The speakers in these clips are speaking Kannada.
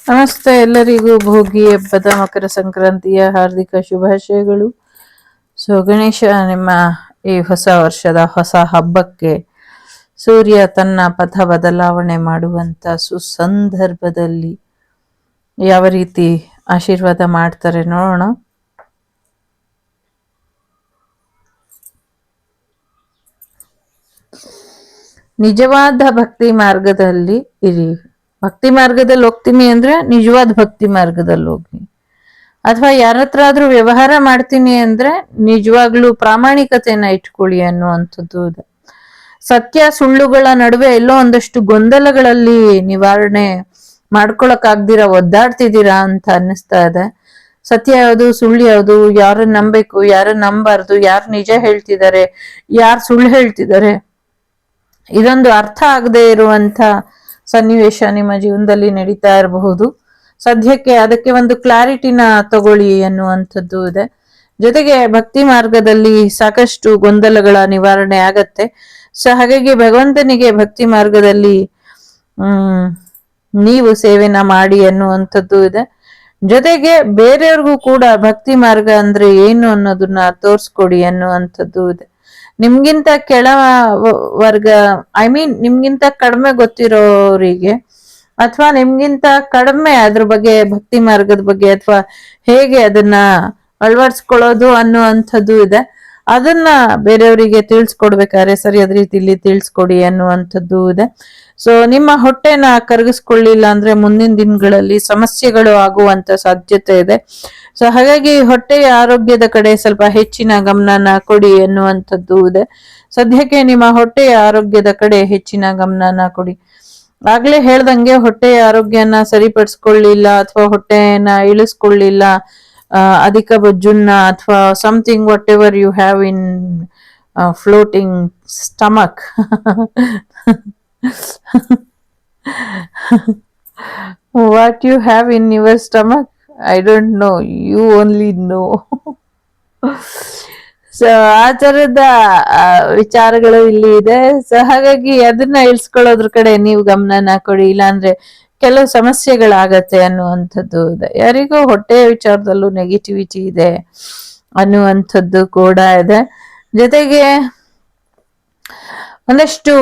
ನಮಸ್ತೆ ಎಲ್ಲರಿಗೂ ಭೋಗಿ ಹಬ್ಬದ ಮಕರ ಸಂಕ್ರಾಂತಿಯ ಹಾರ್ದಿಕ ಶುಭಾಶಯಗಳು. ಗಣೇಶ, ನಿಮ್ಮ ಈ ಹೊಸ ವರ್ಷದ ಹೊಸ ಹಬ್ಬಕ್ಕೆ ಸೂರ್ಯ ತನ್ನ ಪಥ ಬದಲಾವಣೆ ಮಾಡುವಂತ ಸುಸಂದರ್ಭದಲ್ಲಿ ಯಾವ ರೀತಿ ಆಶೀರ್ವಾದ ಮಾಡ್ತಾರೆ ನೋಡೋಣ. ನಿಜವಾದ ಭಕ್ತಿ ಮಾರ್ಗದಲ್ಲಿ ಇರಿ. ಭಕ್ತಿ ಮಾರ್ಗದಲ್ಲಿ ಹೋಗ್ತೀನಿ ಅಂದ್ರೆ ನಿಜವಾದ ಭಕ್ತಿ ಮಾರ್ಗದಲ್ಲಿ ಹೋಗಿ, ಅಥವಾ ಯಾರ ಹತ್ರ ಆದ್ರೂ ವ್ಯವಹಾರ ಮಾಡ್ತೀನಿ ಅಂದ್ರೆ ನಿಜವಾಗ್ಲೂ ಪ್ರಾಮಾಣಿಕತೆಯನ್ನ ಇಟ್ಕೊಳ್ಳಿ ಅನ್ನುವಂಥದ್ದು ಇದೆ. ಸತ್ಯ ಸುಳ್ಳುಗಳ ನಡುವೆ ಎಲ್ಲೋ ಒಂದಷ್ಟು ಗೊಂದಲಗಳಲ್ಲಿ ನಿವಾರಣೆ ಮಾಡ್ಕೊಳಕ್ಕಾಗ್ದಿರ ಒದ್ದಾಡ್ತಿದ್ದೀರಾ ಅಂತ ಅನ್ನಿಸ್ತಾ ಇದೆ. ಸತ್ಯ ಯಾವುದು, ಸುಳ್ಳು ಯಾವುದು, ಯಾರನ್ನ ನಂಬೇಕು, ಯಾರನ್ನ ನಂಬಾರ್ದು, ಯಾರು ನಿಜ ಹೇಳ್ತಿದ್ದಾರೆ, ಯಾರು ಸುಳ್ಳು ಹೇಳ್ತಿದ್ದಾರೆ, ಇದೊಂದು ಅರ್ಥ ಆಗದೆ ಇರುವಂತ ಸನ್ನಿವೇಶ ನಿಮ್ಮ ಜೀವನದಲ್ಲಿ ನಡೀತಾ ಇರಬಹುದು. ಸದ್ಯಕ್ಕೆ ಅದಕ್ಕೆ ಒಂದು ಕ್ಲಾರಿಟಿನ ತಗೊಳ್ಳಿ ಅನ್ನುವಂಥದ್ದು ಇದೆ. ಜೊತೆಗೆ ಭಕ್ತಿ ಮಾರ್ಗದಲ್ಲಿ ಸಾಕಷ್ಟು ಗೊಂದಲಗಳ ನಿವಾರಣೆ ಆಗತ್ತೆ. ಸೊ ಹಾಗಾಗಿ ಭಗವಂತನಿಗೆ ಭಕ್ತಿ ಮಾರ್ಗದಲ್ಲಿ ನೀವು ಸೇವೆನ ಮಾಡಿ ಅನ್ನುವಂಥದ್ದು ಇದೆ. ಜೊತೆಗೆ ಬೇರೆಯವ್ರಿಗೂ ಕೂಡ ಭಕ್ತಿ ಮಾರ್ಗ ಅಂದ್ರೆ ಏನು ಅನ್ನೋದನ್ನ ತೋರ್ಸ್ಕೊಡಿ ಅನ್ನುವಂಥದ್ದು ಇದೆ. ನಿಮ್ಗಿಂತ ಕೆಳ ವರ್ಗ, ನಿಮ್ಗಿಂತ ಕಡಿಮೆ ಗೊತ್ತಿರೋರಿಗೆ ಅಥವಾ ನಿಮ್ಗಿಂತ ಕಡಿಮೆ ಅದ್ರ ಬಗ್ಗೆ, ಭಕ್ತಿ ಮಾರ್ಗದ ಬಗ್ಗೆ ಅಥವಾ ಹೇಗೆ ಅದನ್ನ ಅಳವಡಿಸ್ಕೊಳ್ಳೋದು ಅನ್ನುವಂಥದ್ದು ಇದೆ. ಅದನ್ನ ಬೇರೆಯವರಿಗೆ ತಿಳಿಸ್ಕೊಡ್ಬೇಕಾದ್ರೆ ಸರಿಯಾದ ರೀತಿಯಲ್ಲಿ ತಿಳಿಸ್ಕೊಡಿ ಅನ್ನುವಂಥದ್ದು ಇದೆ. ಸೊ ನಿಮ್ಮ ಹೊಟ್ಟೆನ ಕರಗಿಸ್ಕೊಳ್ಳಿಲ್ಲ ಅಂದ್ರೆ ಮುಂದಿನ ದಿನಗಳಲ್ಲಿ ಸಮಸ್ಯೆಗಳು ಆಗುವಂತ ಸಾಧ್ಯತೆ ಇದೆ. ಸೊ ಹಾಗಾಗಿ ಹೊಟ್ಟೆಯ ಆರೋಗ್ಯದ ಕಡೆ ಸ್ವಲ್ಪ ಹೆಚ್ಚಿನ ಗಮನನ ಕೊಡಿ ಅನ್ನುವಂಥದ್ದು ಇದೆ. ಸದ್ಯಕ್ಕೆ ನಿಮ್ಮ ಹೊಟ್ಟೆಯ ಆರೋಗ್ಯದ ಕಡೆ ಹೆಚ್ಚಿನ ಗಮನನ ಕೊಡಿ. ಆಗ್ಲೇ ಹೇಳ್ದಂಗೆ ಹೊಟ್ಟೆಯ ಆರೋಗ್ಯನ ಸರಿಪಡಿಸ್ಕೊಳ್ಳಿಲ್ಲ ಅಥವಾ ಹೊಟ್ಟೆನ ಇಳಿಸ್ಕೊಳ್ಳಿಲ್ಲ, ಅಧಿಕ ಬೊಜ್ಜನ್ನ ಅಥವಾ something whatever you have in floating stomach what you have in your stomach, I don't know, you only know. So ಆ ತರದ ವಿಚಾರಗಳು ಇಲ್ಲಿ ಇದೆ. ಸೊ ಹಾಗಾಗಿ ಅದನ್ನ ಇಳಿಸ್ಕೊಳ್ಳೋದ್ರ ಕಡೆ ನೀವು ಗಮನನ ಕೊಡಿ, ಇಲ್ಲಾಂದ್ರೆ ಕೆಲವು ಸಮಸ್ಯೆಗಳಾಗತ್ತೆ ಅನ್ನುವಂಥದ್ದು ಇದೆ. ಯಾರಿಗೂ ಹೊಟ್ಟೆಯ ವಿಚಾರದಲ್ಲೂ ನೆಗೆಟಿವಿಟಿ ಇದೆ ಅನ್ನುವಂಥದ್ದು ಕೂಡ ಇದೆ. ಜೊತೆಗೆ ಒಂದಷ್ಟು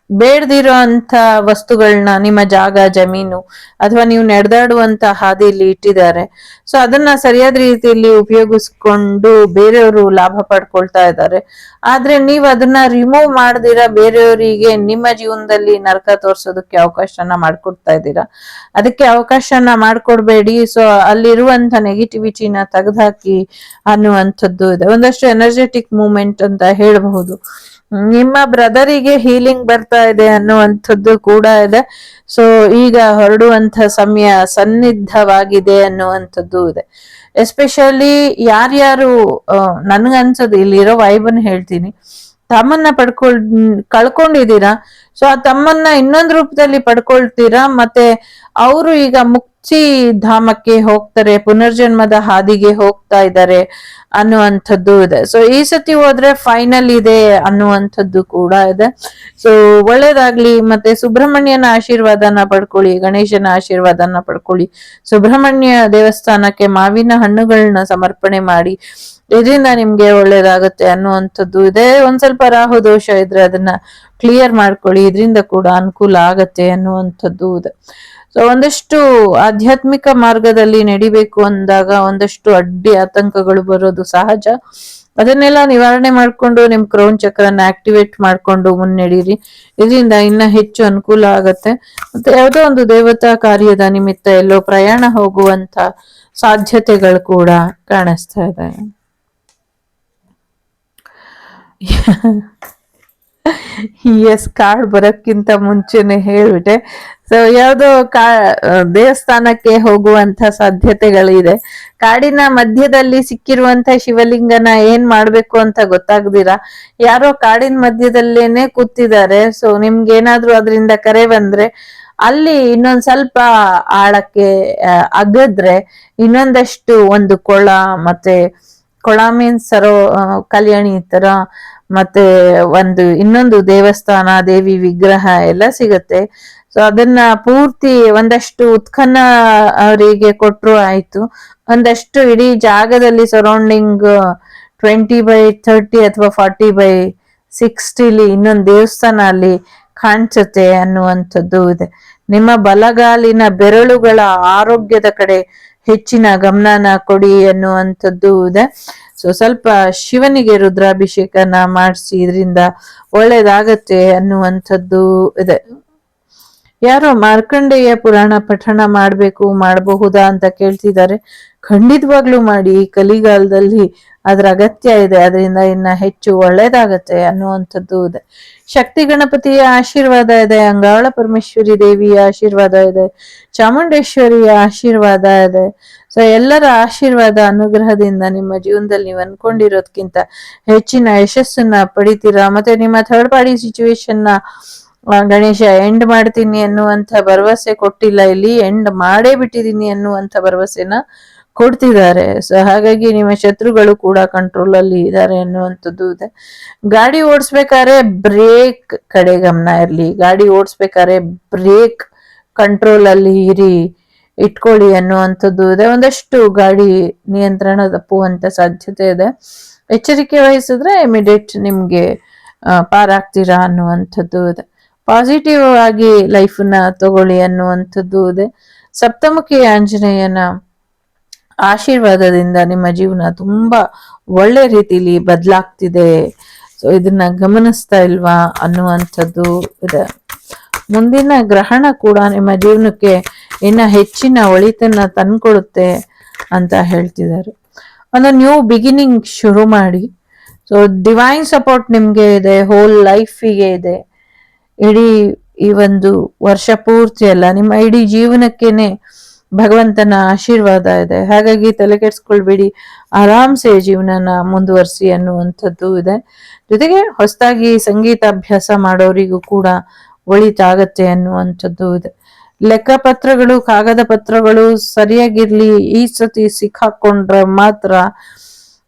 ಬೇಡದಿರೋ ಅಂತ ವಸ್ತುಗಳನ್ನ ನಿಮ್ಮ ಜಾಗ, ಜಮೀನು ಅಥವಾ ನೀವು ನಡೆದಾಡುವಂತ ಹಾದಿಯಲ್ಲಿ ಇಟ್ಟಿದ್ದಾರೆ. ಸೊ ಅದನ್ನ ಸರಿಯಾದ ರೀತಿಯಲ್ಲಿ ಉಪಯೋಗಿಸ್ಕೊಂಡು ಬೇರೆಯವರು ಲಾಭ ಪಡ್ಕೊಳ್ತಾ ಇದ್ದಾರೆ. ಆದ್ರೆ ನೀವು ಅದನ್ನ ರಿಮೂವ್ ಮಾಡದಿರ ಬೇರೆಯವರಿಗೆ ನಿಮ್ಮ ಜೀವನದಲ್ಲಿ ನರಕ ತೋರ್ಸೋದಕ್ಕೆ ಅವಕಾಶನ ಮಾಡ್ಕೊಡ್ತಾ ಇದ್ದೀರಾ. ಅದಕ್ಕೆ ಅವಕಾಶನ ಮಾಡ್ಕೊಡ್ಬೇಡಿ. ಸೊ ಅಲ್ಲಿರುವಂತ ನೆಗೆಟಿವಿಟಿನ ತೆಗೆದುಹಾಕಿ ಅನ್ನುವಂಥದ್ದು ಇದೆ. ಒಂದಷ್ಟು ಎನರ್ಜೆಟಿಕ್ ಮೂವ್ಮೆಂಟ್ ಅಂತ ಹೇಳಬಹುದು. ನಿಮ್ಮ ಬ್ರದರಿಗೆ ಹೀಲಿಂಗ್ ಬರ್ತಾ ಇದೆ ಅನ್ನುವಂಥದ್ದು ಕೂಡ ಇದೆ. ಸೊ ಈಗ ಹೊರಡುವಂತ ಸಮಯ ಸನ್ನಿದ್ಧವಾಗಿದೆ ಅನ್ನುವಂಥದ್ದು ಇದೆ. ಎಸ್ಪೆಷಲಿ ಯಾರ್ಯಾರು ನನ್ಗನ್ಸೋದು, ಇಲ್ಲಿರೋ ವೈಬನ್ ಹೇಳ್ತೀನಿ, ತಮ್ಮನ್ನ ಕಳ್ಕೊಂಡಿದ್ದೀರಾ. ಸೊ ಆ ತಮ್ಮನ್ನ ಇನ್ನೊಂದು ರೂಪದಲ್ಲಿ ಪಡ್ಕೊಳ್ತೀರಾ. ಮತ್ತೆ ಅವರು ಈಗ ಮುಕ್ತಿ ಧಾಮಕ್ಕೆ ಹೋಗ್ತಾರೆ, ಪುನರ್ಜನ್ಮದ ಹಾದಿಗೆ ಹೋಗ್ತಾ ಇದ್ದಾರೆ ಅನ್ನುವಂಥದ್ದು ಇದೆ. ಸೊ ಈ ಸತಿ ಹೋದ್ರೆ ಫೈನಲ್ ಇದೆ ಅನ್ನುವಂಥದ್ದು ಕೂಡ ಇದೆ. ಸೊ ಒಳ್ಳೇದಾಗ್ಲಿ. ಮತ್ತೆ ಸುಬ್ರಹ್ಮಣ್ಯನ ಆಶೀರ್ವಾದನ ಪಡ್ಕೊಳ್ಳಿ, ಗಣೇಶನ ಆಶೀರ್ವಾದನ ಪಡ್ಕೊಳ್ಳಿ. ಸುಬ್ರಹ್ಮಣ್ಯ ದೇವಸ್ಥಾನಕ್ಕೆ ಮಾವಿನ ಹಣ್ಣುಗಳನ್ನ ಸಮರ್ಪಣೆ ಮಾಡಿ, ಇದರಿಂದ ನಿಮ್ಗೆ ಒಳ್ಳೇದಾಗತ್ತೆ ಅನ್ನುವಂಥದ್ದು ಇದೆ. ಒಂದ್ ಸ್ವಲ್ಪ ರಾಹು ದೋಷ ಇದ್ರೆ ಅದನ್ನ ಕ್ಲಿಯರ್ ಮಾಡ್ಕೊಳ್ಳಿ, ಇದರಿಂದ ಕೂಡ ಅನುಕೂಲ ಆಗತ್ತೆ ಅನ್ನುವಂಥದ್ದು ಇದೆ. ಸೊ ಒಂದಷ್ಟು ಆಧ್ಯಾತ್ಮಿಕ ಮಾರ್ಗದಲ್ಲಿ ನಡಿಬೇಕು ಅಂದಾಗ ಒಂದಷ್ಟು ಅಡ್ಡಿ ಆತಂಕಗಳು ಬರೋದು ಸಹಜ. ಅದನ್ನೆಲ್ಲ ನಿವಾರಣೆ ಮಾಡ್ಕೊಂಡು ನಿಮ್ ಕ್ರೌನ್ ಚಕ್ರನ ಆಕ್ಟಿವೇಟ್ ಮಾಡ್ಕೊಂಡು ಮುನ್ನಡೀರಿ. ಇದರಿಂದ ಇನ್ನ ಹೆಚ್ಚು ಅನುಕೂಲ ಆಗತ್ತೆ. ಮತ್ತೆ ಯಾವುದೋ ಒಂದು ದೇವತಾ ಕಾರ್ಯದ ನಿಮಿತ್ತ ಎಲ್ಲೋ ಪ್ರಯಾಣ ಹೋಗುವಂತ ಸಾಧ್ಯತೆಗಳು ಕೂಡ ಕಾಣಿಸ್ತಾ ಇದೆ. ಎಸ್, ಕಾರ್ಡ್ ಬರೋಕ್ಕಿಂತ ಮುಂಚೆನೆ ಹೇಳ್ಬಿಟ್ಟೆ. ಸೊ ಯಾವ್ದೋ ದೇವಸ್ಥಾನಕ್ಕೆ ಹೋಗುವಂತ ಸಾಧ್ಯತೆಗಳಿದೆ. ಕಾಡಿನ ಮಧ್ಯದಲ್ಲಿ ಸಿಕ್ಕಿರುವಂತ ಶಿವಲಿಂಗನ ಏನ್ ಮಾಡ್ಬೇಕು ಅಂತ ಗೊತ್ತಾಗ್ದಿರ ಯಾರೋ ಕಾಡಿನ ಮಧ್ಯದಲ್ಲೇನೆ ಕೂತಿದ್ದಾರೆ. ಸೊ ನಿಮ್ಗೇನಾದ್ರೂ ಅದರಿಂದ ಕರೆ ಬಂದ್ರೆ ಅಲ್ಲಿ ಇನ್ನೊಂದ್ ಸ್ವಲ್ಪ ಆಳಕ್ಕೆ ಅಗದ್ರೆ ಇನ್ನೊಂದಷ್ಟು ಒಂದು ಕೊಳ, ಮತ್ತೆ ಕೊಳ ಮೀನ್ಸ್ ಕಲ್ಯಾಣಿ ತರ ಮತ್ತೆ ಇನ್ನೊಂದು ದೇವಸ್ಥಾನ, ದೇವಿ ವಿಗ್ರಹ ಎಲ್ಲ ಸಿಗತ್ತೆ. ಸೊ ಅದನ್ನ ಪೂರ್ತಿ ಒಂದಷ್ಟು ಉತ್ಖನ್ನ ಅವರಿಗೆ ಕೊಟ್ರು ಆಯ್ತು, ಒಂದಷ್ಟು ಇಡೀ ಜಾಗದಲ್ಲಿ ಸರೌಂಡಿಂಗ್ 20/30 ಅಥವಾ 40/60 ಇನ್ನೊಂದು ದೇವಸ್ಥಾನ ಅಲ್ಲಿ ಕಾಣಿಸುತ್ತೆ ಅನ್ನುವಂಥದ್ದು ಇದೆ. ನಿಮ್ಮ ಬಲಗಾಲಿನ ಬೆರಳುಗಳ ಆರೋಗ್ಯದ ಕಡೆ ಹೆಚ್ಚಿನ ಗಮನನ ಕೊಡಿ ಅನ್ನುವಂಥದ್ದು ಇದೆ. ಸೊ ಸ್ವಲ್ಪ ಶಿವನಿಗೆ ರುದ್ರಾಭಿಷೇಕನ ಮಾಡಿಸಿ, ಇದರಿಂದ ಒಳ್ಳೇದಾಗತ್ತೆ ಅನ್ನುವಂಥದ್ದು ಇದೆ. ಯಾರೋ ಮಾರ್ಕಂಡೇಯ ಪುರಾಣ ಪಠಣ ಮಾಡಬಹುದಾ ಅಂತ ಕೇಳ್ತಿದ್ದಾರೆ. ಖಂಡಿತವಾಗ್ಲೂ ಮಾಡಿ, ಕಲಿಗಾಲದಲ್ಲಿ ಅದ್ರ ಅಗತ್ಯ ಇದೆ, ಅದರಿಂದ ಇನ್ನ ಹೆಚ್ಚು ಒಳ್ಳೇದಾಗತ್ತೆ ಅನ್ನುವಂಥದ್ದು ಇದೆ. ಶಕ್ತಿ ಗಣಪತಿಯ ಆಶೀರ್ವಾದ ಇದೆ, ಅಂಗಾಳ ಪರಮೇಶ್ವರಿ ದೇವಿಯ ಆಶೀರ್ವಾದ ಇದೆ, ಚಾಮುಂಡೇಶ್ವರಿಯ ಆಶೀರ್ವಾದ ಇದೆ. ಸೊ ಎಲ್ಲರ ಆಶೀರ್ವಾದ ಅನುಗ್ರಹದಿಂದ ನಿಮ್ಮ ಜೀವನದಲ್ಲಿ ನೀವು ಅನ್ಕೊಂಡಿರೋದ್ಕಿಂತ ಹೆಚ್ಚಿನ ಯಶಸ್ಸನ್ನ ಪಡಿತೀರಾ. ಮತ್ತೆ ನಿಮ್ಮ ಥರ್ಡ್ ಪಾರ್ಟಿ ಸಿಚುವೇಶನ್ ನ ಗಣೇಶ ಎಂಡ್ ಮಾಡ್ತೀನಿ ಅನ್ನುವಂಥ ಭರವಸೆ ಕೊಟ್ಟಿಲ್ಲ, ಇಲ್ಲಿ ಎಂಡ್ ಮಾಡೇ ಬಿಟ್ಟಿದೀನಿ ಅನ್ನುವಂಥ ಭರವಸೆನ ಕೊಡ್ತಿದ್ದಾರೆ. ಸೊ ಹಾಗಾಗಿ ನಿಮ್ಮ ಶತ್ರುಗಳು ಕೂಡ ಕಂಟ್ರೋಲ್ ಅಲ್ಲಿ ಇದ್ದಾರೆ ಅನ್ನುವಂಥದ್ದು ಇದೆ. ಗಾಡಿ ಓಡಿಸ್ಬೇಕಾದ್ರೆ ಬ್ರೇಕ್ ಕಡೆ ಗಮನ ಇರ್ಲಿ, ಗಾಡಿ ಓಡಿಸ್ಬೇಕಾದ್ರೆ ಬ್ರೇಕ್ ಕಂಟ್ರೋಲ್ ಅಲ್ಲಿ ಇಟ್ಕೊಳ್ಳಿ ಅನ್ನುವಂಥದ್ದು ಇದೆ. ಒಂದಷ್ಟು ಗಾಡಿ ನಿಯಂತ್ರಣ ತಪ್ಪುವಂತ ಸಾಧ್ಯತೆ ಇದೆ, ಎಚ್ಚರಿಕೆ ವಹಿಸಿದ್ರೆ ಇಮಿಡಿಯೇಟ್ ನಿಮ್ಗೆ ಪಾರಾಗ್ತೀರಾ ಅನ್ನುವಂಥದ್ದು ಇದೆ. ಪಾಸಿಟಿವ್ ಆಗಿ ಲೈಫ್ನ ತಗೊಳ್ಳಿ ಅನ್ನುವಂಥದ್ದು ಇದೆ. ಸಪ್ತಮುಖಿ ಆಂಜನೇಯನ ಆಶೀರ್ವಾದದಿಂದ ನಿಮ್ಮ ಜೀವನ ತುಂಬಾ ಒಳ್ಳೆ ರೀತಿಲಿ ಬದಲಾಗ್ತಿದೆ. ಸೊ ಇದನ್ನ ಗಮನಿಸ್ತಾ ಇಲ್ವಾ ಅನ್ನುವಂಥದ್ದು ಇದೆ. ಮುಂದಿನ ಗ್ರಹಣ ಕೂಡ ನಿಮ್ಮ ಜೀವನಕ್ಕೆ ಇನ್ನ ಹೆಚ್ಚಿನ ಒಳಿತನ್ನ ತಂದ್ಕೊಡುತ್ತೆ ಅಂತ ಹೇಳ್ತಿದ್ದಾರೆ. ಒಂದು ನ್ಯೂ ಬಿಗಿನಿಂಗ್ ಶುರು ಮಾಡಿ. ಸೊ ಡಿವೈನ್ ಸಪೋರ್ಟ್ ನಿಮ್ಗೆ ಇದೆ, ಹೋಲ್ ಲೈಫಿಗೆ ಇದೆ. ಇಡೀ ಈ ಒಂದು ವರ್ಷ ಪೂರ್ತಿ ಅಲ್ಲ, ನಿಮ್ಮ ಇಡೀ ಜೀವನಕ್ಕೇನೆ ಭಗವಂತನ ಆಶೀರ್ವಾದ ಇದೆ. ಹಾಗಾಗಿ ತಲೆ ಕೆಡ್ಸ್ಕೊಳ್ಬೇಡಿ, ಆರಾಮ್ಸೆ ಜೀವನನ ಮುಂದುವರಿಸಿ ಅನ್ನುವಂಥದ್ದು ಇದೆ. ಜೊತೆಗೆ ಹೊಸದಾಗಿ ಸಂಗೀತ ಅಭ್ಯಾಸ ಮಾಡೋರಿಗೂ ಕೂಡ ಒಳಿತಾಗತ್ತೆ ಅನ್ನುವಂಥದ್ದು ಇದೆ. ಲೆಕ್ಕಪತ್ರಗಳು, ಕಾಗದ ಪತ್ರಗಳು ಸರಿಯಾಗಿರ್ಲಿ. ಈ ಸತಿ ಸಿಕ್ಕಾಕೊಂಡ್ರೆ ಮಾತ್ರ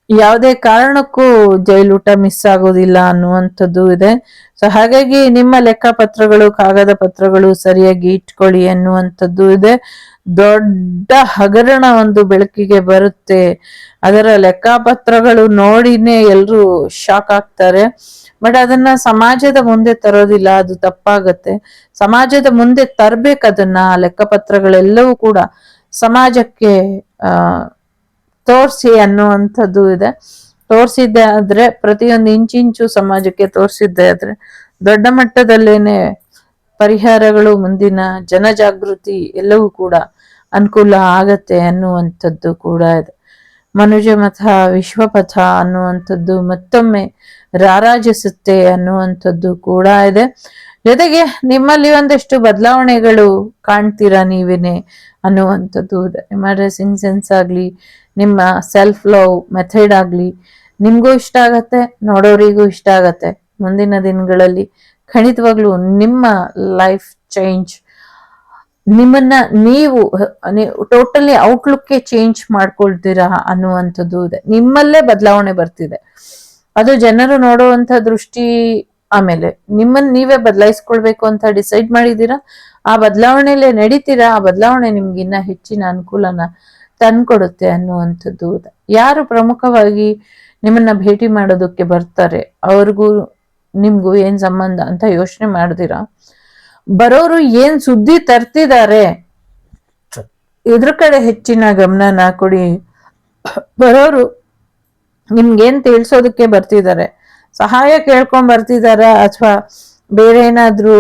ಯಾವುದೇ ಕಾರಣಕ್ಕೂ ಜೈಲೂಟ ಮಿಸ್ ಆಗೋದಿಲ್ಲ ಅನ್ನುವಂಥದ್ದು ಇದೆ. ಸೊ ಹಾಗಾಗಿ ನಿಮ್ಮ ಲೆಕ್ಕಪತ್ರಗಳು, ಕಾಗದ ಪತ್ರಗಳು ಸರಿಯಾಗಿ ಇಟ್ಕೊಳ್ಳಿ ಅನ್ನುವಂಥದ್ದು ಇದೆ. ದೊಡ್ಡ ಹಗರಣ ಒಂದು ಬೆಳಕಿಗೆ ಬರುತ್ತೆ, ಅದರ ಲೆಕ್ಕಪತ್ರಗಳು ನೋಡಿನೇ ಎಲ್ರು ಶಾಕ್ ಆಗ್ತಾರೆ. ಬಟ್ ಅದನ್ನ ಸಮಾಜದ ಮುಂದೆ ತರೋದಿಲ್ಲ, ಅದು ತಪ್ಪಾಗತ್ತೆ. ಸಮಾಜದ ಮುಂದೆ ತರ್ಬೇಕು ಅದನ್ನ. ಲೆಕ್ಕಪತ್ರಗಳೆಲ್ಲವೂ ಕೂಡ ಸಮಾಜಕ್ಕೆ ತೋರಿಸಿ ಅನ್ನುವಂಥದ್ದು ಇದೆ. ತೋರಿಸಿದ್ದೆ ಆದ್ರೆ, ಪ್ರತಿಯೊಂದು ಇಂಚಿಂಚು ಸಮಾಜಕ್ಕೆ ತೋರಿಸಿದ್ದೆ ಆದ್ರೆ ದೊಡ್ಡ ಮಟ್ಟದಲ್ಲೇನೆ ಪರಿಹಾರಗಳು, ಮುಂದಿನ ಜನಜಾಗೃತಿ ಎಲ್ಲವೂ ಕೂಡ ಅನುಕೂಲ ಆಗತ್ತೆ ಅನ್ನುವಂಥದ್ದು ಕೂಡ ಇದೆ. ಮನುಜ ಮತ ವಿಶ್ವಪಥ ಅನ್ನುವಂಥದ್ದು ಮತ್ತೊಮ್ಮೆ ರಾರಾಜಿಸುತ್ತೆ ಅನ್ನುವಂಥದ್ದು ಕೂಡ ಇದೆ. ಜೊತೆಗೆ ನಿಮ್ಮಲ್ಲಿ ಒಂದಷ್ಟು ಬದಲಾವಣೆಗಳು ಕಾಣ್ತೀರಾ ನೀವೇನೆ ಅನ್ನುವಂಥದ್ದು ಇದೆ. ನಿಮ್ಮ ಡ್ರೆಸ್ಸಿಂಗ್ ಸೆನ್ಸ್ ಆಗ್ಲಿ, ನಿಮ್ಮ ಸೆಲ್ಫ್ ಲವ್ ಮೆಥಡ್ ಆಗ್ಲಿ ನಿಮ್ಗೂ ಇಷ್ಟ ಆಗತ್ತೆ, ನೋಡೋರಿಗೂ ಇಷ್ಟ ಆಗತ್ತೆ. ಮುಂದಿನ ದಿನಗಳಲ್ಲಿ ಖಂಡಿತವಾಗ್ಲೂ ನಿಮ್ಮ ಲೈಫ್ ಚೇಂಜ್, ನಿಮ್ಮನ್ನ ನೀವು ಟೋಟಲಿ ಔಟ್ಲುಕ್ ಚೇಂಜ್ ಮಾಡ್ಕೊಳ್ತೀರಾ ಅನ್ನುವಂಥದ್ದು ಇದೆ. ನಿಮ್ಮಲ್ಲೇ ಬದಲಾವಣೆ ಬರ್ತಿದೆ, ಅದು ಜನರು ನೋಡುವಂತ ದೃಷ್ಟಿ. ಆಮೇಲೆ ನಿಮ್ಮನ್ನ ನೀವೇ ಬದಲಾಯಿಸ್ಕೊಳ್ಬೇಕು ಅಂತ ಡಿಸೈಡ್ ಮಾಡಿದೀರಾ, ಆ ಬದಲಾವಣೆಯಲ್ಲೇ ನಡೀತೀರಾ. ಆ ಬದಲಾವಣೆ ನಿಮ್ಗೆ ಇನ್ನ ಹೆಚ್ಚಿನ ಅನುಕೂಲನ ತಂದ್ಕೊಡುತ್ತೆ ಅನ್ನುವಂಥದ್ದು ಇದೆ. ಯಾರು ಪ್ರಮುಖವಾಗಿ ನಿಮ್ಮನ್ನ ಭೇಟಿ ಮಾಡೋದಕ್ಕೆ ಬರ್ತಾರೆ, ಅವ್ರಿಗೂ ನಿಮ್ಗೂ ಏನ್ ಸಂಬಂಧ ಅಂತ ಯೋಚನೆ ಮಾಡ್ದಿರಾ, ಬರೋರು ಏನ್ ಸುದ್ದಿ ತರ್ತಿದ್ದಾರೆ ಇದ್ರ ಕಡೆ ಹೆಚ್ಚಿನ ಗಮನನ ಕೊಡಿ. ಬರೋರು ನಿಮ್ಗೇನ್ ತಿಳ್ಸೋದಕ್ಕೆ ಬರ್ತಿದ್ದಾರೆ, ಸಹಾಯ ಕೇಳ್ಕೊಂಡ್ ಬರ್ತಿದಾರ, ಅಥವಾ ಬೇರೆ ಏನಾದ್ರೂ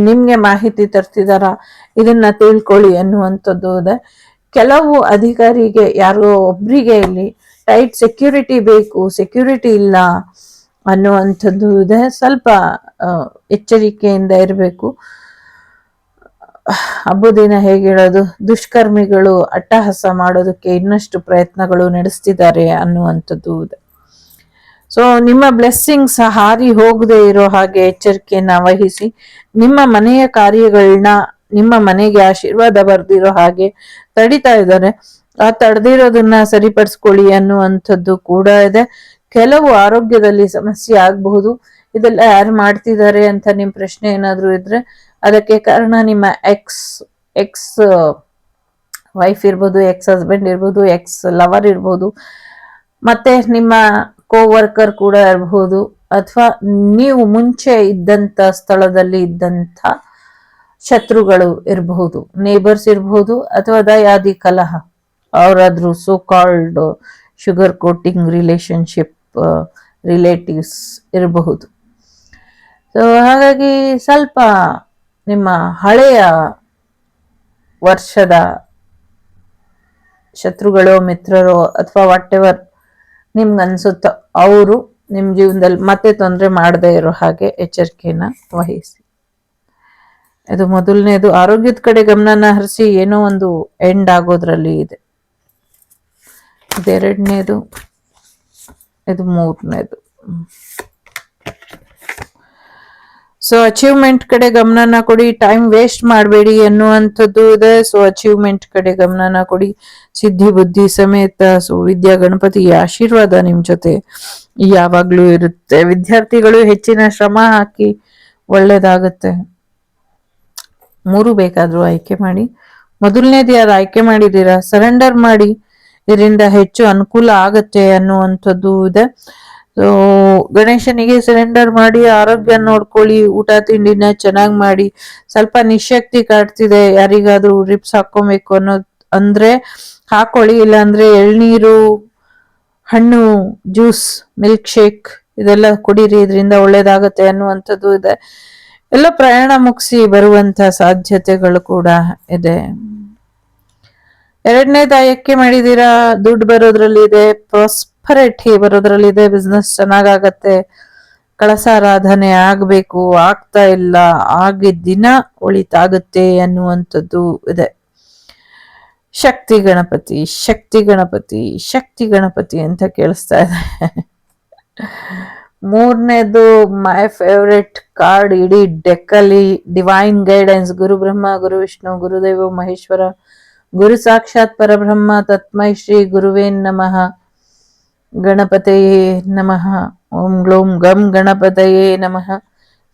ನಿಮ್ಗೆ ಮಾಹಿತಿ ತರ್ತಿದಾರ, ಇದನ್ನ ತಿಳ್ಕೊಳ್ಳಿ ಅನ್ನುವಂಥದ್ದು ಇದೆ. ಕೆಲವು ಅಧಿಕಾರಿಗೆ, ಯಾರೋ ಒಬ್ರಿಗೆ ಇಲ್ಲಿ ಟೈಟ್ ಸೆಕ್ಯೂರಿಟಿ ಬೇಕು, ಸೆಕ್ಯೂರಿಟಿ ಇಲ್ಲ ಅನ್ನುವಂಥದ್ದು ಇದೆ. ಸ್ವಲ್ಪ ಎಚ್ಚರಿಕೆಯಿಂದ ಇರಬೇಕು. ಹಬ್ಬದಿನ ಹೇಗೆ ಹೇಳೋದು, ದುಷ್ಕರ್ಮಿಗಳು ಅಟ್ಟಹಾಸ ಮಾಡೋದಕ್ಕೆ ಇನ್ನಷ್ಟು ಪ್ರಯತ್ನಗಳು ನಡೆಸ್ತಿದ್ದಾರೆ ಅನ್ನುವಂಥದ್ದು ಇದೆ. ಸೊ ನಿಮ್ಮ ಬ್ಲೆಸ್ಸಿಂಗ್ಸ್ ಹಾರಿ ಹೋಗದೆ ಇರೋ ಹಾಗೆ ಎಚ್ಚರಿಕೆಯನ್ನ ವಹಿಸಿ. ನಿಮ್ಮ ಮನೆಯ ಕಾರ್ಯಗಳನ್ನ, ನಿಮ್ಮ ಮನೆಗೆ ಆಶೀರ್ವಾದ ಬರ್ದಿರೋ ಹಾಗೆ ತಡಿತಾ ಇದ್ದಾರೆ, ಆ ತಡೆದಿರೋದನ್ನ ಸರಿಪಡಿಸ್ಕೊಳ್ಳಿ ಅನ್ನುವಂಥದ್ದು ಕೂಡ ಇದೆ. ಕೆಲವು ಆರೋಗ್ಯದಲ್ಲಿ ಸಮಸ್ಯೆ ಆಗಬಹುದು. ಇದೆಲ್ಲ ಯಾರು ಮಾಡ್ತಿದ್ದಾರೆ ಅಂತ ನಿಮ್ ಪ್ರಶ್ನೆ ಏನಾದ್ರು ಇದ್ರೆ ಅದಕ್ಕೆ ಕಾರಣ ನಿಮ್ಮ ಎಕ್ಸ್ ಎಕ್ಸ್ ವೈಫ್ ಇರ್ಬೋದು, ಎಕ್ಸ್ ಹಸ್ಬೆಂಡ್ ಇರ್ಬೋದು, ಎಕ್ಸ್ ಲವರ್ ಇರ್ಬೋದು, ಮತ್ತೆ ನಿಮ್ಮ ಕೋವರ್ಕರ್ ಕೂಡ ಇರಬಹುದು, ಅಥವಾ ನೀವು ಮುಂಚೆ ಇದ್ದಂತ ಸ್ಥಳದಲ್ಲಿ ಇದ್ದಂತ ಶತ್ರುಗಳು ಇರಬಹುದು, ನೇಬರ್ಸ್ ಇರಬಹುದು, ಅಥವಾ ದಯಾದಿ ಕಲಹ ಅವರಾದ್ರೂ so called sugar coating relationship relatives ಇರಬಹುದು. ಸೊ ಹಾಗಾಗಿ ಸ್ವಲ್ಪ ನಿಮ್ಮ ಹಳೆಯ ವರ್ಷದ ಶತ್ರುಗಳು, ಮಿತ್ರರು, ಅಥವಾ ವಾಟ್ ಎವರ್ ನಿಮ್ಗೆ ಅನ್ಸುತ್ತೋ ಅವರು ನಿಮ್ ಜೀವನದಲ್ಲಿ ಮತ್ತೆ ತೊಂದರೆ ಮಾಡದೇ ಇರೋ ಹಾಗೆ ಎಚ್ಚರಿಕೆನ ವಹಿಸಿ. ಇದು ಮೊದಲನೇದು. ಆರೋಗ್ಯದ ಕಡೆ ಗಮನನ ಹರಿಸಿ, ಏನೋ ಒಂದು ಎಂಡ್ ಆಗೋದ್ರಲ್ಲಿ ಇದೆ. ಇದೆರಡನೇದು. ಇದು ಮೂರನೇದು. ಸೊ ಅಚೀವ್ಮೆಂಟ್ ಕಡೆ ಗಮನನ ಕೊಡಿ, ಟೈಮ್ ವೇಸ್ಟ್ ಮಾಡಬೇಡಿ ಎನ್ನುವಂಥದ್ದು ಇದೆ. ಸೊ ಅಚೀವ್ಮೆಂಟ್ ಕಡೆ ಗಮನನ ಕೊಡಿ, ಸಿದ್ಧಿ ಬುದ್ಧಿ ಸಮೇತ. ಸೊ ವಿದ್ಯಾ ಗಣಪತಿಯ ಆಶೀರ್ವಾದ ನಿಮ್ ಜೊತೆ ಯಾವಾಗ್ಲೂ ಇರುತ್ತೆ. ವಿದ್ಯಾರ್ಥಿಗಳು ಹೆಚ್ಚಿನ ಶ್ರಮ ಹಾಕಿ ಒಳ್ಳೇದಾಗುತ್ತೆ. 3 ಬೇಕಾದ್ರೂ ಆಯ್ಕೆ ಮಾಡಿ. ಮೊದಲನೇದು ಯಾರು ಆಯ್ಕೆ ಮಾಡಿದ್ದೀರಾ, ಸರೆಂಡರ್ ಮಾಡಿ, ಇದರಿಂದ ಹೆಚ್ಚು ಅನುಕೂಲ ಆಗತ್ತೆ ಅನ್ನುವಂಥದ್ದು ಇದೆ. ಸೊ ಗಣೇಶನಿಗೆ ಸರೆಂಡರ್ ಮಾಡಿ, ಆರೋಗ್ಯ ನೋಡ್ಕೊಳ್ಳಿ, ಊಟ ತಿಂಡಿನ ಚೆನ್ನಾಗಿ ಮಾಡಿ. ಸ್ವಲ್ಪ ನಿಶಕ್ತಿ ಕಾಡ್ತಿದೆ, ಯಾರಿಗಾದ್ರೂ ರಿಪ್ಸ್ ಹಾಕೊಬೇಕು ಅಂದ್ರೆ ಹಾಕೊಳ್ಳಿ, ಇಲ್ಲಾಂದ್ರೆ ಎಳ್ನೀರು, ಹಣ್ಣು, ಜ್ಯೂಸ್, ಮಿಲ್ಕ್ ಶೇಕ್ ಇದೆಲ್ಲ ಕುಡೀರಿ, ಇದರಿಂದ ಒಳ್ಳೇದಾಗತ್ತೆ ಅನ್ನುವಂಥದ್ದು ಇದೆ. ಎಲ್ಲ ಪ್ರಯಾಣ ಮುಗಿಸಿ ಬರುವಂತ ಸಾಧ್ಯತೆಗಳು ಕೂಡ ಇದೆ. ಎರಡನೇದು ಆಯ್ಕೆ ಮಾಡಿದೀರಾ, ದುಡ್ಡು ಬರೋದ್ರಲ್ಲಿ ಇದೆ, ಪ್ರಾಸ್ಪರಿಟಿ ಬರೋದ್ರಲ್ಲಿ ಇದೆ, ಬಿಸ್ನೆಸ್ ಚೆನ್ನಾಗಾಗತ್ತೆ, ಕಳಸಾರಾಧನೆ ಆಗ್ಬೇಕು, ಆಗ್ತಾ ಇಲ್ಲ, ಆಗಿದ್ದ ದಿನ ಒಳಿತಾಗುತ್ತೆ ಅನ್ನುವಂಥದ್ದು ಇದೆ. ಶಕ್ತಿ ಗಣಪತಿ, ಶಕ್ತಿ ಗಣಪತಿ, ಶಕ್ತಿ ಗಣಪತಿ ಅಂತ ಕೇಳಿಸ್ತಾ ಇದೆ. ಮೂರನೇದು ಮೈ ಫೇವ್ರೆಟ್ ಕಾರ್ಡ್ ಇಡೀ ಡೆಕ್ಕಲ್ಲಿ, ಡಿವೈನ್ ಗೈಡೆನ್ಸ್. ಗುರು ಬ್ರಹ್ಮ, ಗುರು ವಿಷ್ಣು, ಗುರುದೇವ ಮಹೇಶ್ವರ, ಗುರು ಸಾಕ್ಷಾತ್ ಪರಬ್ರಹ್ಮ ತಸ್ಮೈ ಶ್ರೀ ಗುರುವೇ ನಮಃ. ಗಣಪತಯೇ ನಮಃ. ಓಂ ಗ್ಲೋಂ ಗಂ ಗಣಪತಯೇ ನಮಃ.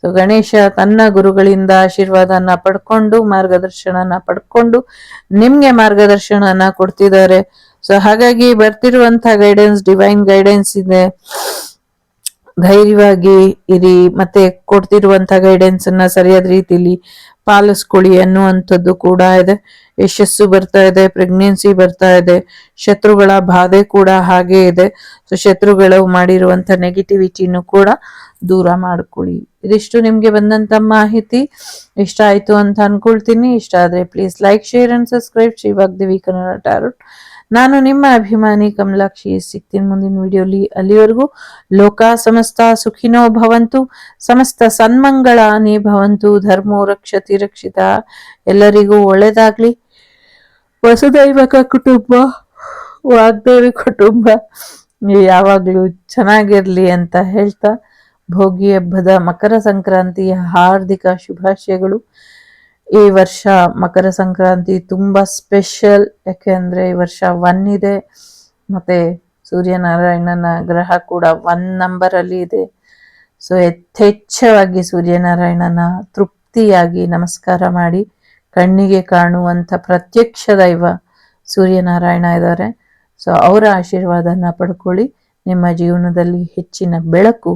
ಸೊ ಗಣೇಶ ತನ್ನ ಗುರುಗಳಿಂದ ಆಶೀರ್ವಾದನ ಪಡ್ಕೊಂಡು, ಮಾರ್ಗದರ್ಶನನ ಪಡ್ಕೊಂಡು ನಿಮ್ಗೆ ಮಾರ್ಗದರ್ಶನನ ಕೊಡ್ತಿದ್ದಾರೆ. ಸೊ ಹಾಗಾಗಿ ಬರ್ತಿರುವಂತ ಗೈಡೆನ್ಸ್ ಡಿವೈನ್ ಗೈಡೆನ್ಸ್ ಇದೆ. ಧೈರ್ಯವಾಗಿ ಇರಿ, ಮತ್ತೆ ಕೊಡ್ತಿರುವಂತ ಗೈಡೆನ್ಸ್ ಅನ್ನ ಸರಿಯಾದ ರೀತಿಲಿ ಪಾಲಿಸ್ಕೊಳ್ಳಿ ಅನ್ನುವಂಥದ್ದು ಕೂಡ ಇದೆ. ಯಶಸ್ಸು ಬರ್ತಾ ಇದೆ, ಪ್ರೆಗ್ನೆನ್ಸಿ ಬರ್ತಾ ಇದೆ, ಶತ್ರುಗಳ ಬಾಧೆ ಕೂಡ ಹಾಗೆ ಇದೆ. ಸೊ ಶತ್ರುಗಳು ಮಾಡಿರುವಂತ ನೆಗೆಟಿವಿಟಿನೂ ಕೂಡ ದೂರ ಮಾಡ್ಕೊಳ್ಳಿ. ಇದಿಷ್ಟು ನಿಮ್ಗೆ ಬಂದಂತ ಮಾಹಿತಿ ಇಷ್ಟ ಆಯ್ತು ಅಂತ ಅನ್ಕೊಳ್ತೀನಿ. ಇಷ್ಟ ಆದ್ರೆ please like, share and subscribe Shri Vagdevi Kannada tarot. ನಾನು ನಿಮ್ಮ ಅಭಿಮಾನಿ ಕಮಲಾಕ್ಷಿ. ಸಿಗ್ತೀನಿ ಮುಂದಿನ ವಿಡಿಯೋಲಿ. ಅಲ್ಲಿವರೆಗೂ ಲೋಕ ಸಮಸ್ತ ಸುಖಿನೋ ಭವಂತು, ಸಮಸ್ತ ಸನ್ಮಂಗಳಾನಿ ಭವಂತು, ಧರ್ಮೋ ರಕ್ಷತಿ ರಕ್ಷಿತ. ಎಲ್ಲರಿಗೂ ಒಳ್ಳೇದಾಗ್ಲಿ. ವಸುದೈವಕ ಕುಟುಂಬ, ವಾಗ್ದೇವಿ ಕುಟುಂಬ ಯಾವಾಗ್ಲೂ ಚೆನ್ನಾಗಿರ್ಲಿ ಅಂತ ಹೇಳ್ತಾ, ಭೋಗಿ ಹಬ್ಬದ ಮಕರ ಸಂಕ್ರಾಂತಿಯ ಹಾರ್ದಿಕ ಶುಭಾಶಯಗಳು. ಈ ವರ್ಷ ಮಕರ ಸಂಕ್ರಾಂತಿ ತುಂಬಾ ಸ್ಪೆಷಲ್, ಯಾಕೆಂದ್ರೆ ಈ ವರ್ಷ 1 ಇದೆ, ಮತ್ತೆ ಸೂರ್ಯನಾರಾಯಣನ ಗ್ರಹ ಕೂಡ 1 ನಂಬರ್ ಅಲ್ಲಿ ಇದೆ. ಸೊ ಯಥೇಚ್ಛವಾಗಿ ಸೂರ್ಯನಾರಾಯಣನ ತೃಪ್ತಿಯಾಗಿ ನಮಸ್ಕಾರ ಮಾಡಿ, ಕಣ್ಣಿಗೆ ಕಾಣುವಂತ ಪ್ರತ್ಯಕ್ಷ ದೈವ ಸೂರ್ಯನಾರಾಯಣ ಇದ್ದಾರೆ. ಸೊ ಅವರ ಆಶೀರ್ವಾದನ ಪಡ್ಕೊಳ್ಳಿ, ನಿಮ್ಮ ಜೀವನದಲ್ಲಿ ಹೆಚ್ಚಿನ ಬೆಳಕು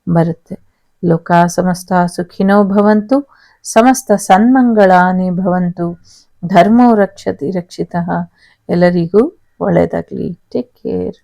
ಬರುತ್ತೆ. ಲೋಕ ಸಮಸ್ತ ಸುಖಿನೋ ಭವಂತು, ಸಮಸ್ತ ಸನ್ಮಂಗಳಾನಿ ಭವಂತು, ಧರ್ಮೋ ರಕ್ಷತಿ ರಕ್ಷಿತಃ. ಎಲ್ಲರಿಗೂ ಒಳ್ಳೆಯದಾಗಲಿ. Take care.